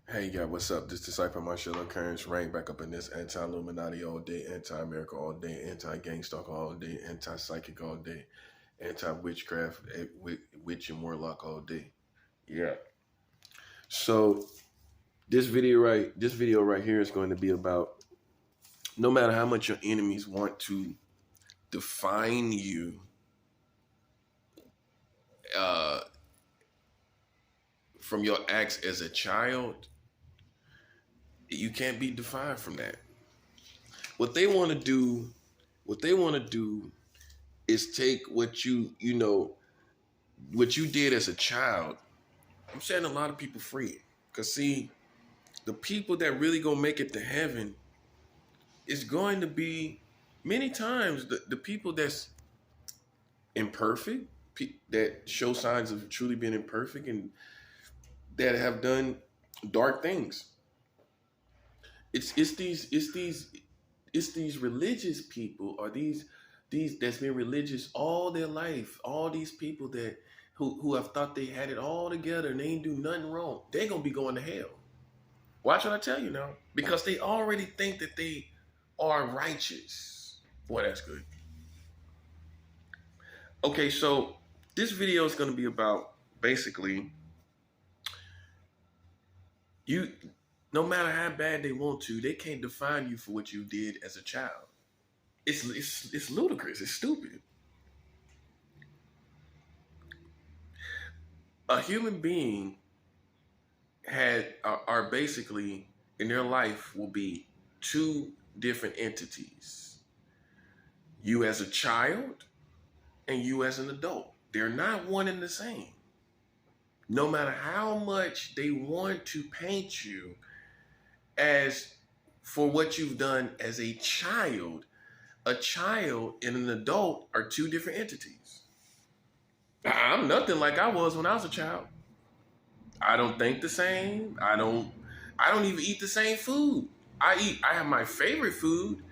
Hey, yeah, what's up? This Disciple Marshall Occurrence rank back up in this anti-Illuminati all day, anti-America all day, anti-gangstalk all day, anti-psychic all day, anti-witchcraft, witch and warlock all day. Yeah. So this video right here is going to be about no matter how much your enemies want to define you, uh, from your acts as a child, you can't be defined from that. What they want to do, what they want to do is take what you did as a child. I'm setting a lot of people free. Cause see, the people that really gonna make it to heaven is going to be many times the people that's imperfect, that show signs of truly being imperfect and that have done dark things. It's these religious people, or these that's been religious all their life. All these people that who have thought they had it all together and they ain't do nothing wrong. They gonna be going to hell. Watch what I tell you now, because they already think that they are righteous. Boy, that's good. Okay, so this video is gonna be about basically you. No matter how bad they want to, they can't define you for what you did as a child. It's ludicrous. It's stupid. A human being are basically in their life will be two different entities. You as a child and you as an adult. They're not one and the same. No matter how much they want to paint you as for what you've done as a child and an adult are two different entities. I'm nothing like I was when I was a child. I don't think the same. I don't even eat the same food. I have my favorite food,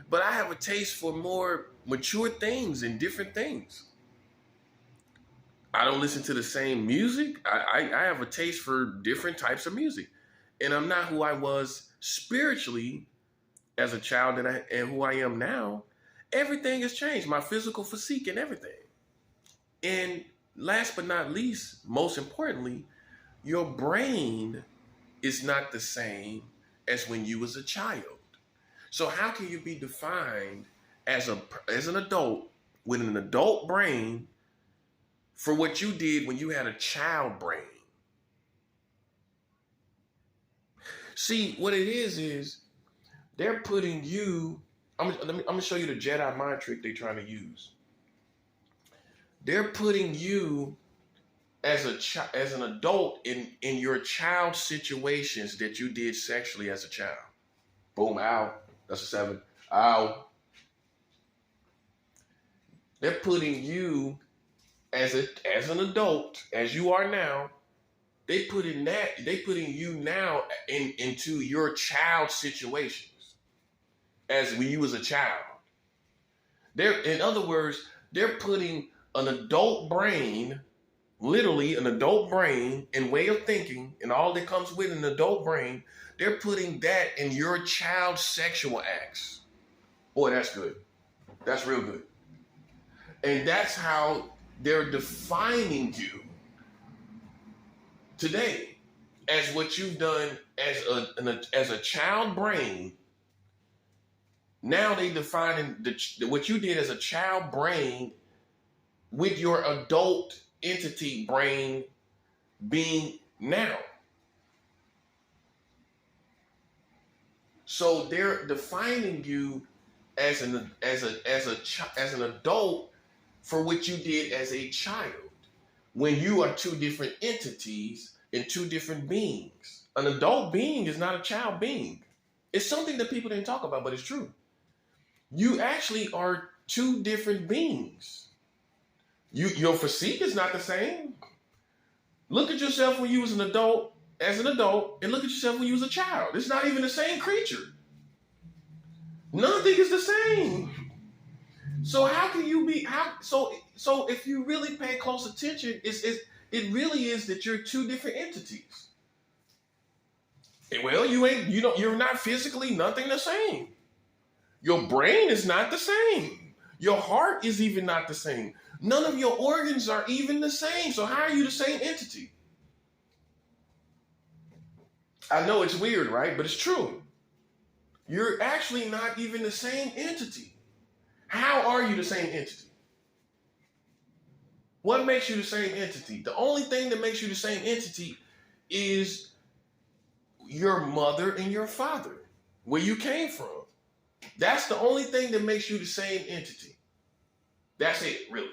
but I have a taste for more mature things and different things. I don't listen to the same music. I have a taste for different types of music. And I'm not who I was spiritually as a child and who I am now. Everything has changed. My physical physique and everything. And last but not least, most importantly, your brain is not the same as when you was a child. So how can you be defined as an adult with an adult brain for what you did when you had a child brain? See, what it is they're putting you. I'm gonna show you the Jedi mind trick they're trying to use. They're putting you as an adult in your child situations that you did sexually as a child. Boom, ow. That's a 7. Ow. They're putting you as an adult, as you are now. They putting you now into your child situations as when you was a child. In other words, they're putting an adult brain, literally an adult brain and way of thinking and all that comes with an adult brain, they're putting that in your child sexual acts. Boy, that's good. That's real good. And that's how they're defining you today as what you've done as a child brain. Now they defining what you did as a child brain with your adult entity brain being now. So they're defining you as an adult for what you did as a child, when you are two different entities and two different beings. An adult being is not a child being. It's something that people didn't talk about, but it's true. You actually are two different beings. Your physique is not the same. Look at yourself when you was an adult, and look at yourself when you was a child. It's not even the same creature. Nothing is the same. So how can you be so if you really pay close attention, it really is that you're two different entities. you're not physically nothing the same. Your brain is not the same. Your heart is even not the same. None of your organs are even the same. So how are you the same entity? I know it's weird, right? But it's true. You're actually not even the same entity. How are you the same entity? What makes you the same entity? The only thing that makes you the same entity is your mother and your father, where you came from. That's the only thing that makes you the same entity. That's it, really.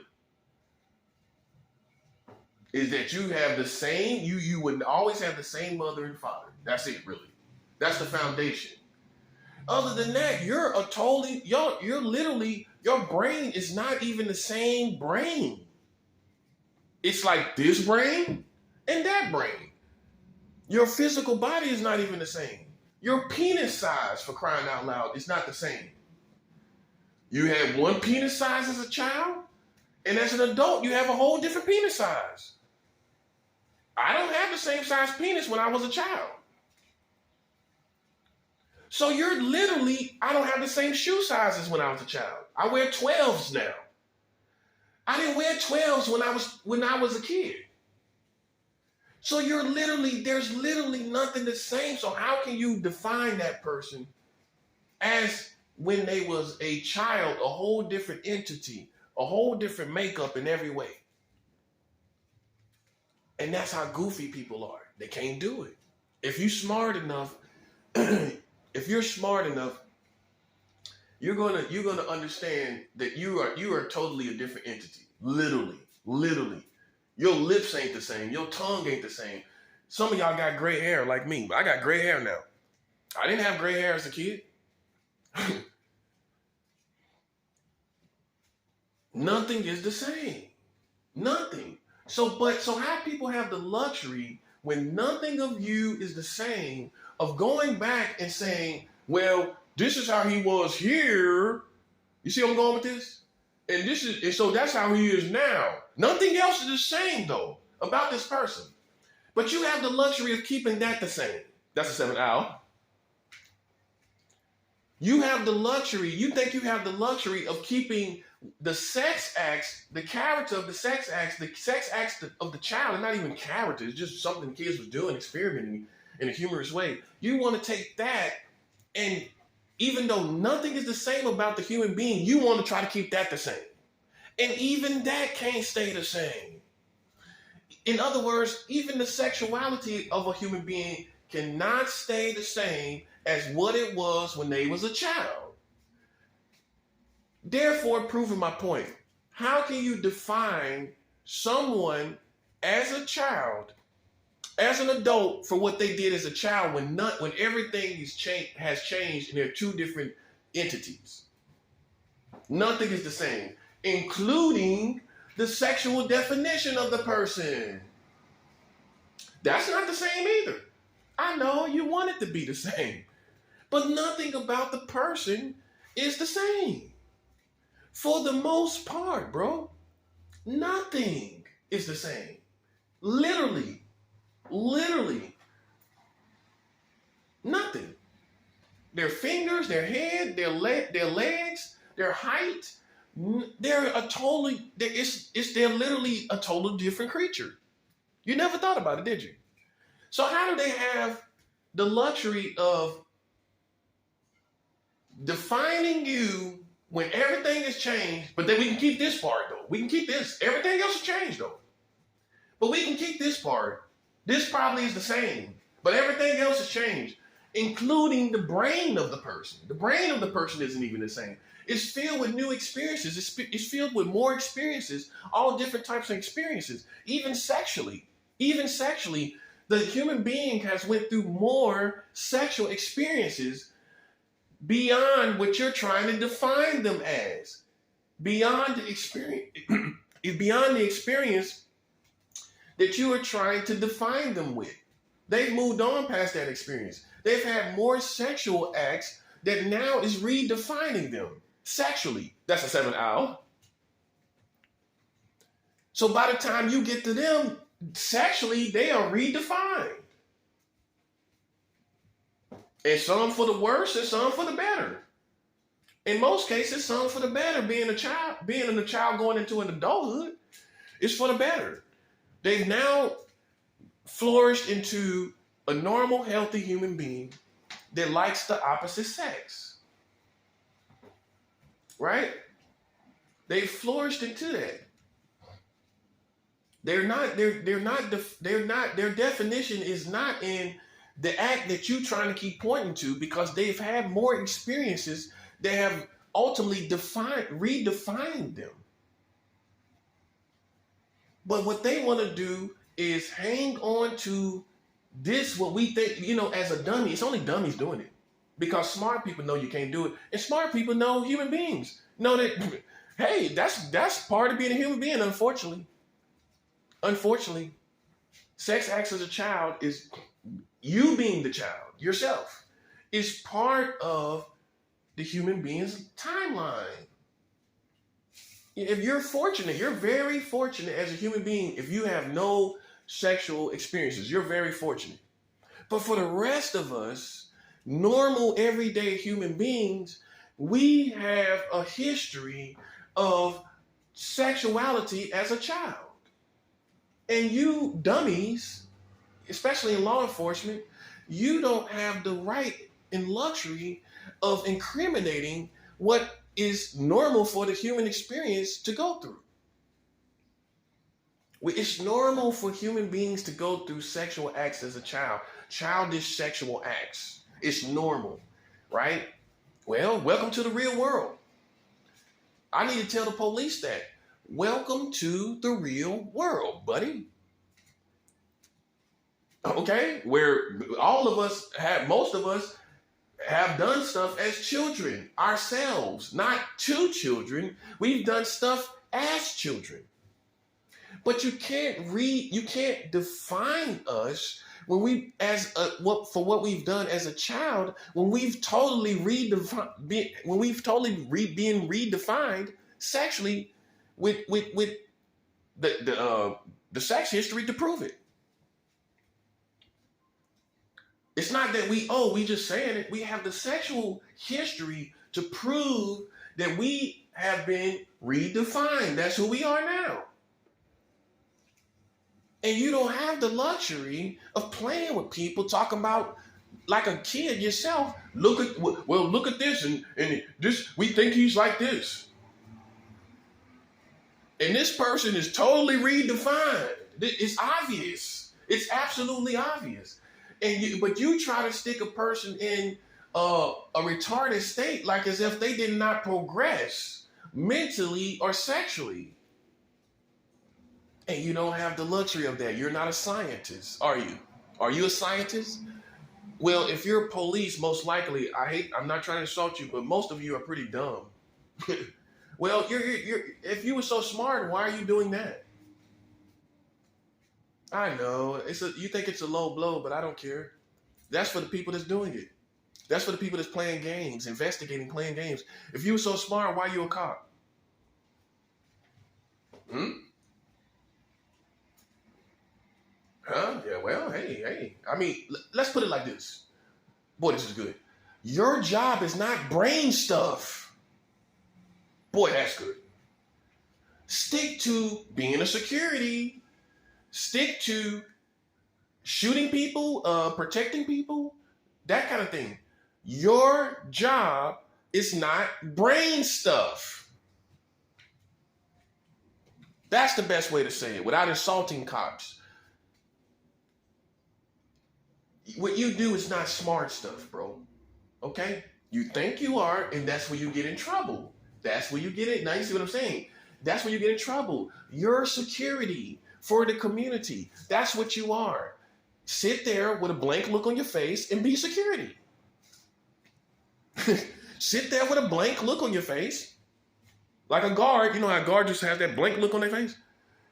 Is that you have the same, you would always have the same mother and father. That's it, really. That's the foundation. Other than that, you're literally, your brain is not even the same brain. It's like this brain and that brain. Your physical body is not even the same. Your penis size, for crying out loud, is not the same. You had one penis size as a child, and as an adult, you have a whole different penis size. I don't have the same size penis when I was a child. So you're literally, I don't have the same shoe sizes when I was a child. I wear 12s now. I didn't wear 12s when I was a kid. So there's literally nothing the same. So how can you define that person as when they was a child, a whole different entity, a whole different makeup in every way? And that's how goofy people are. They can't do it. If you're smart enough, you're gonna understand that you are totally a different entity. Literally. Your lips ain't the same. Your tongue ain't the same. Some of y'all got gray hair like me, but I got gray hair now. I didn't have gray hair as a kid. Nothing is the same. Nothing. So how people have the luxury when nothing of you is the same of going back and saying, well, this is how he was here. You see where I'm going with this? And so that's how he is now. Nothing else is the same though about this person. But you have the luxury of keeping that the same. That's a 7 hour. You have the luxury, you think you have the luxury of keeping the sex acts, the character of the sex acts of the child, and not even character, it's just something kids was doing, experimenting in a humorous way. You want to take that, and even though nothing is the same about the human being, you want to try to keep that the same. And even that can't stay the same. In other words, even the sexuality of a human being cannot stay the same as what it was when they was a child. Therefore, proving my point, how can you define someone as a child, as an adult, for what they did as a child when everything has changed and they're two different entities? Nothing is the same, including the sexual definition of the person. That's not the same either. I know you want it to be the same, but nothing about the person is the same. For the most part, bro, nothing is the same. Literally, nothing. Their fingers, their head, their legs, their height, they're literally a total different creature. You never thought about it, did you? So how do they have the luxury of defining you when everything has changed, but then we can keep this part though. We can keep this. Everything else has changed though. But we can keep this part. This probably is the same, but everything else has changed, including the brain of the person. The brain of the person isn't even the same. It's filled with new experiences. It's filled with more experiences, all different types of experiences, even sexually. The human being has went through more sexual experiences beyond what you're trying to define them as. Beyond the experience that you are trying to define them with. They've moved on past that experience. They've had more sexual acts that now is redefining them sexually. That's a 7 hour. So by the time you get to them, sexually, they are redefined. And some for the worse and some for the better. In most cases, some for the better. Being a child going into an adulthood is for the better. They've now flourished into a normal, healthy human being that likes the opposite sex. Right? They flourished into that. Their definition is not in the act that you're trying to keep pointing to, because they've had more experiences that have ultimately redefined them. But what they want to do is hang on to this, what we think, as a dummy. It's only dummies doing it, because smart people know you can't do it. And smart people know human beings know that, hey, that's part of being a human being, unfortunately. Unfortunately, sex acts as a child is you being the child yourself is part of the human being's timeline. If you're fortunate, you're very fortunate as a human being. If you have no sexual experiences, you're very fortunate. But for the rest of us, normal, everyday human beings, we have a history of sexuality as a child. And you dummies, especially in law enforcement, you don't have the right and luxury of incriminating what is normal for the human experience to go through. It's normal for human beings to go through sexual acts as a child, childish sexual acts. It's normal, right? Well, welcome to the real world. I need to tell the police that. Welcome to the real world, buddy. Okay? Where most of us have done stuff as children ourselves, not to children. We've done stuff as children. But you can't define us when we for what we've done as a child, when we've totally been redefined sexually with the sex history to prove it. It's not that we just saying it. We have the sexual history to prove that we have been redefined. That's who we are now. And you don't have the luxury of playing with people, talking about like a kid yourself. Look at this and this. We think he's like this. And this person is totally redefined. It's obvious. It's absolutely obvious. But you try to stick a person in a retarded state, like as if they did not progress mentally or sexually. And you don't have the luxury of that. You're not a scientist, are you? Are you a scientist? Well, if you're police, most likely, I'm not trying to insult you, but most of you are pretty dumb. Well, if you were so smart, why are you doing that? I know you think it's a low blow, but I don't care. That's for the people that's doing it. That's for the people that's playing games, investigating, playing games. If you were so smart, why are you a cop? Huh? Yeah, well, hey. I mean, let's put it like this. Boy, this is good. Your job is not brain stuff. Boy, that's good. Stick to being a security. Stick to shooting people, protecting people, that kind of thing. Your job is not brain stuff. That's the best way to say it without insulting cops. What you do is not smart stuff, bro. Okay? You think you are, and that's where you get in trouble. That's where you get it. Now you see what I'm saying? That's where you get in trouble. You're security for the community. That's what you are. Sit there with a blank look on your face and be security. Sit there with a blank look on your face. Like a guard. You know how a guard just has that blank look on their face?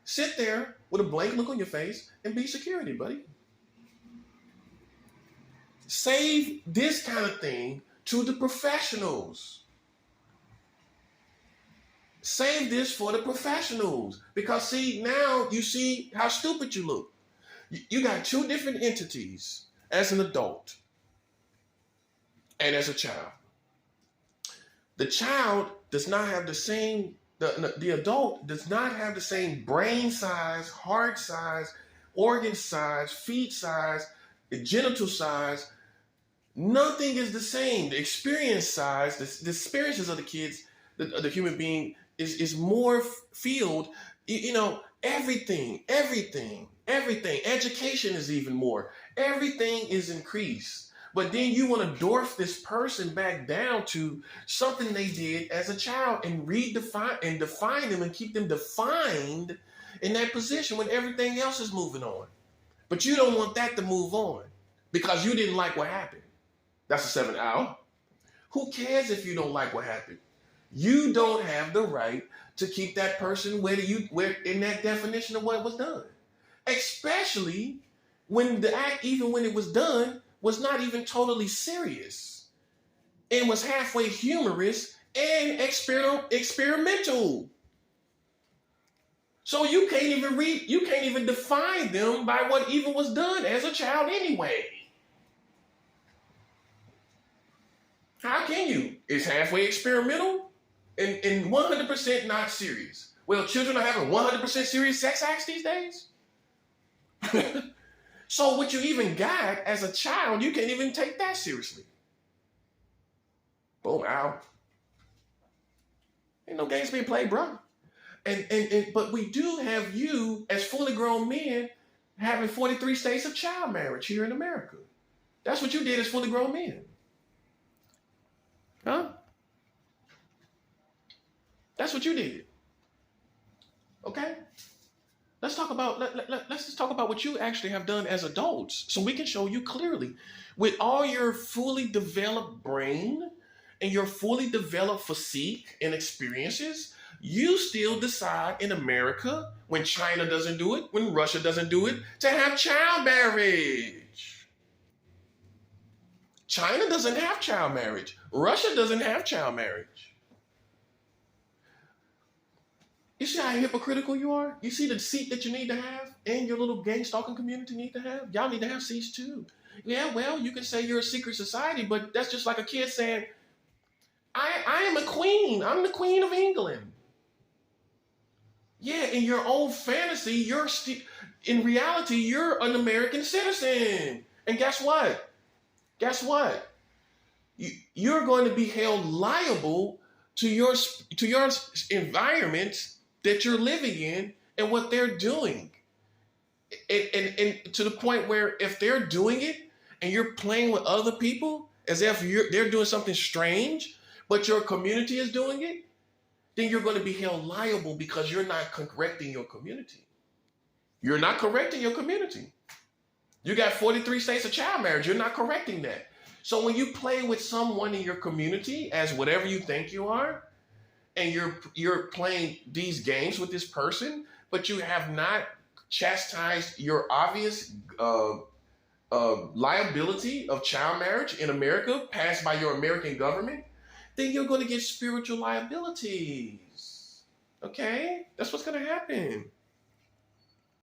Sit there with a blank look on your face and be security, buddy. Save this kind of thing to the professionals. Save this for the professionals. Because see, now you see how stupid you look. You got two different entities as an adult. and as a child. The child does not have the same, the adult does not have the same brain size, heart size, organ size, feet size, genital size. Nothing is the same. The experience size, the experiences of the kids, the human being is more filled. You know, everything. Education is even more. Everything is increased. But then you want to dwarf this person back down to something they did as a child and define them and keep them defined in that position when everything else is moving on. But you don't want that to move on because you didn't like what happened. That's a 7 hour. Who cares if you don't like what happened? You don't have the right to keep that person where in that definition of what was done. Especially when the act, even when it was done, was not even totally serious. It was halfway humorous and experimental. So you can't even define them by what even was done as a child anyway. How can you? It's halfway experimental and 100% not serious. Well, children are having 100% serious sex acts these days. So what you even got as a child, you can't even take that seriously. Boom, out. Ain't no games being played, bro. But we do have you as fully grown men having 43 states of child marriage here in America. That's what you did as fully grown men. Huh? That's what you did. Okay? Let's just talk about what you actually have done as adults so we can show you clearly. With all your fully developed brain and your fully developed physique and experiences, you still decide in America, when China doesn't do it, when Russia doesn't do it, to have child marriage. China doesn't have child marriage. Russia doesn't have child marriage. You see how hypocritical you are? You see the seat that you need to have and your little gang stalking community need to have? Y'all need to have seats too. Yeah, well, you can say you're a secret society, but that's just like a kid saying, I am a queen. I'm the queen of England. Yeah, in your own fantasy, in reality, you're an American citizen. And guess what? You're going to be held liable to your environment that you're living in and what they're doing. And to the point where if they're doing it and you're playing with other people as if they're doing something strange, but your community is doing it, then you're going to be held liable because you're not correcting your community. You're not correcting your community. You got 43 states of child marriage. You're not correcting that. So when you play with someone in your community as whatever you think you are, and you're playing these games with this person, but you have not chastised your obvious liability of child marriage in America passed by your American government, then you're going to get spiritual liabilities. Okay? That's what's going to happen.